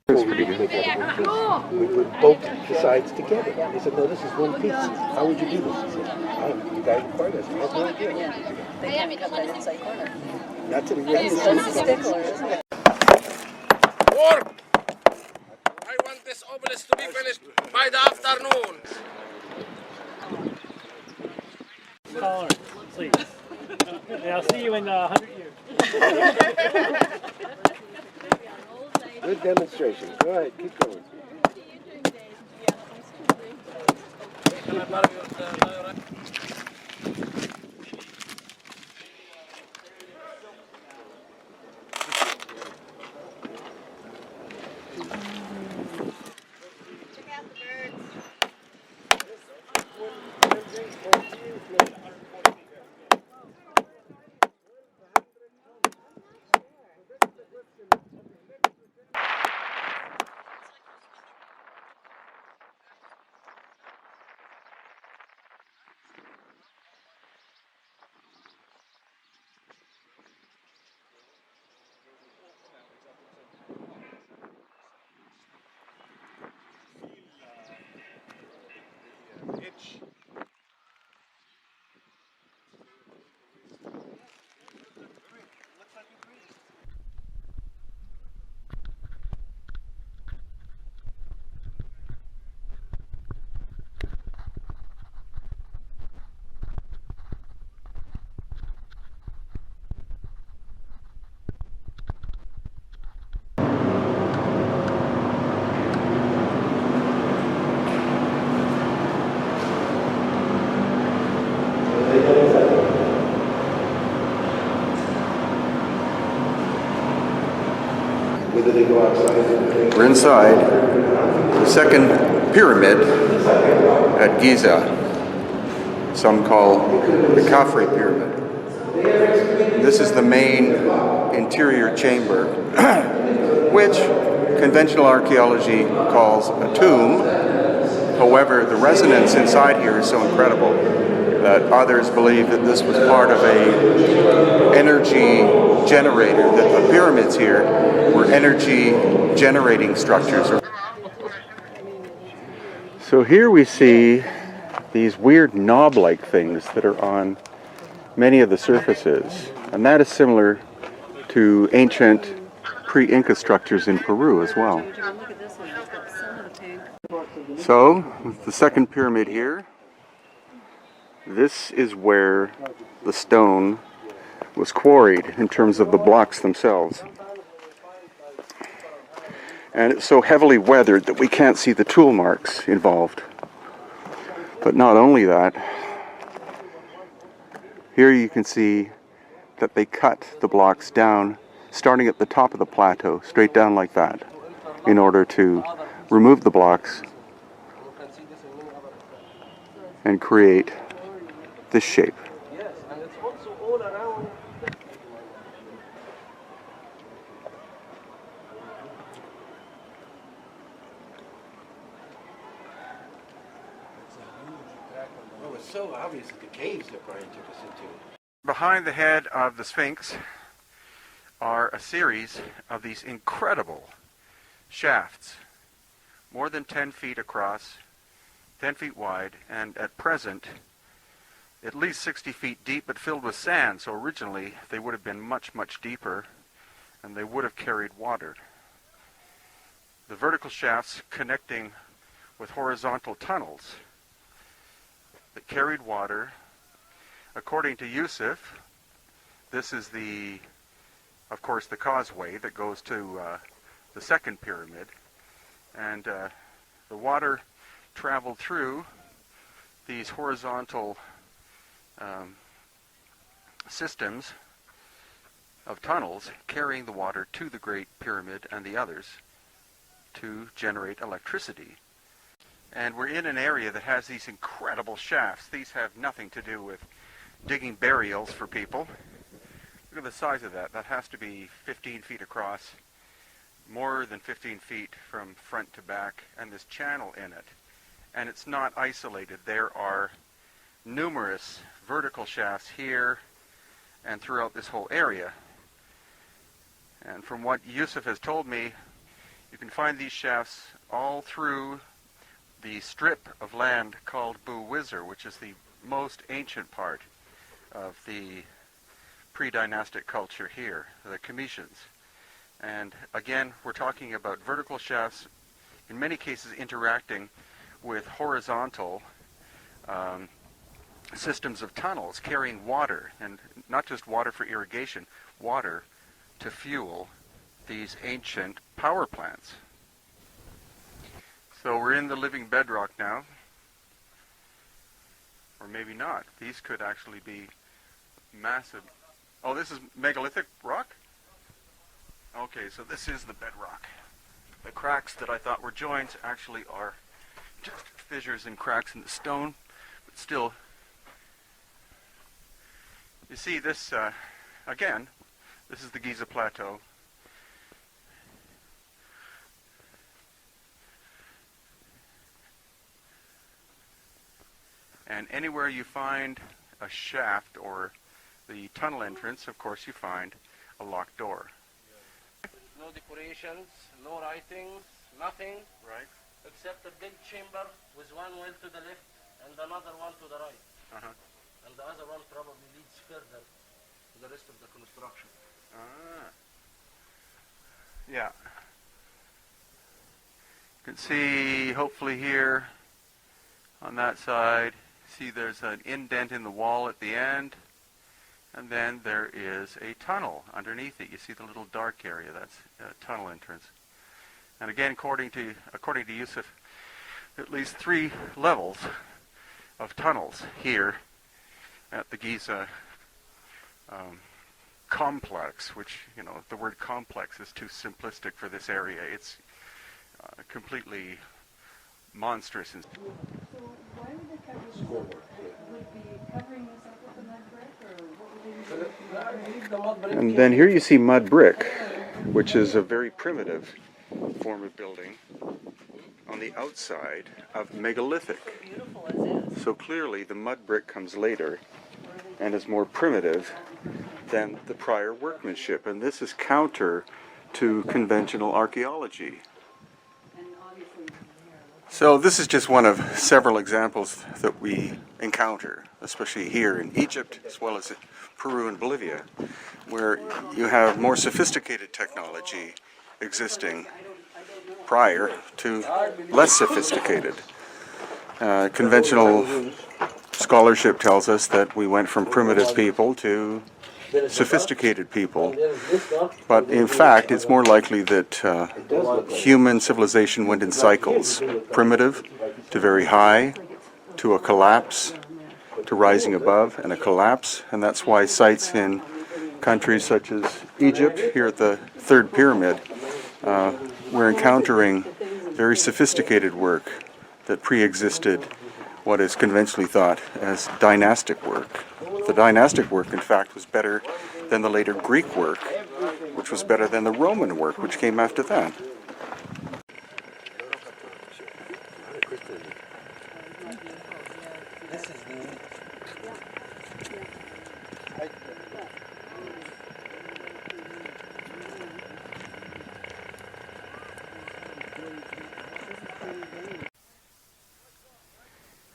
It's pretty good. We put both the sides together. He said, no, this is one piece. How would you do this? He said, the guy required us. I have no idea. They can't cut that inside corner. That's a That's a stickler, isn't it? Work! I want this obelisk to be finished by the afternoon. Tolerance, please. And I'll see you in 100 years. Good demonstration. All right, keep going. We're inside the second pyramid at Giza, some call the Khafre Pyramid. This is the main interior chamber, which conventional archaeology calls a tomb. However, the resonance inside here is so incredible that others believe that this was part of a energy generator, that the pyramids here were energy generating structures. So here we see these weird knob-like things that are on many of the surfaces, and that is similar to ancient pre-Inca structures in Peru as well. So, with the second pyramid here, this is where the stone was quarried in terms of the blocks themselves. And it's so heavily weathered that we can't see the tool marks involved. But not only that, here you can see that they cut the blocks down, starting at the top of the plateau, straight down like that, in order to remove the blocks and create this shape. Oh, it's so obvious that the caves that Brien took us into. Behind the head of the Sphinx are a series of these incredible shafts, more than 10 feet across, 10 feet wide, and at present at least 60 feet deep, but filled with sand. So originally they would have been much, much deeper, and they would have carried water. The vertical shafts connecting with horizontal tunnels that carried water. According to Yousef, this is of course, the causeway that goes to the second pyramid, and the water traveled through these horizontal systems of tunnels, carrying the water to the Great Pyramid and the others to generate electricity. And we're in an area that has these incredible shafts. These have nothing to do with digging burials for people. Look at the size of that. That has to be 15 feet across, more than 15 feet from front to back, and this channel in it. And it's not isolated. There are numerous vertical shafts here and throughout this whole area. And from what Yousef has told me, You can find these shafts all through the strip of land called Bu-Wizir, which is the most ancient part of the pre-dynastic culture here, the Cometians. And again, we're talking about vertical shafts, in many cases interacting with horizontal systems of tunnels carrying water, and not just water for irrigation, water to fuel these ancient power plants. So we're in the living bedrock now, or maybe not. These could actually be massive. Oh, this is megalithic rock? Okay, so this is the bedrock. The cracks that I thought were joints actually are just fissures and cracks in the stone, but still, you see this, again, this is the Giza Plateau. And anywhere you find a shaft or the tunnel entrance, of course you find a locked door. No decorations, no writings, nothing. Right. Except a big chamber with one well to the left and another one to the right. Uh-huh. And the other one probably leads further to the rest of the construction. Ah. Yeah. You can see, hopefully here, on that side, see there's an indent in the wall at the end, and then there is a tunnel underneath it. You see the little dark area, that's a tunnel entrance. And again, according to Yousef, at least 3 levels of tunnels here at the Giza complex, which, you know, the word complex is too simplistic for this area. It's completely monstrous. So why would they cover this up? Would be covering this up with a mud brick, or what would they use? And then here you see mud brick, which is a very primitive form of building on the outside of megalithic. Beautiful as is. So clearly the mud brick comes later and is more primitive than the prior workmanship. And this is counter to conventional archaeology. So this is just one of several examples that we encounter, especially here in Egypt as well as Peru and Bolivia, where you have more sophisticated technology existing prior to less sophisticated. Conventional scholarship tells us that we went from primitive people to sophisticated people, but in fact it's more likely that human civilization went in cycles, primitive to very high, to a collapse, to rising above and a collapse, and that's why sites in countries such as Egypt, here at the third pyramid, we're encountering very sophisticated work that pre-existed what is conventionally thought as dynastic work. The dynastic work, in fact, was better than the later Greek work, which was better than the Roman work, which came after that.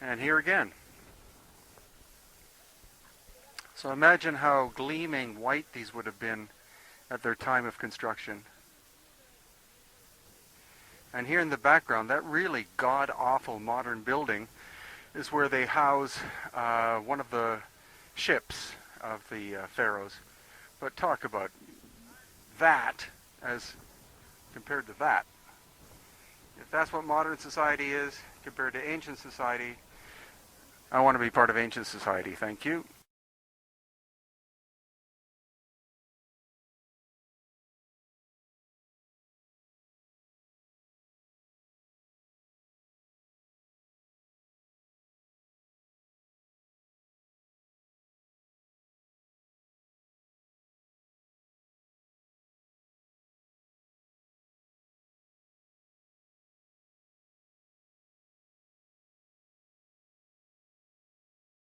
And here again. So imagine how gleaming white these would have been at their time of construction. And here in the background, that really god-awful modern building is where they house one of the ships of the pharaohs. But talk about that as compared to that. If that's what modern society is compared to ancient society, I want to be part of ancient society. Thank you.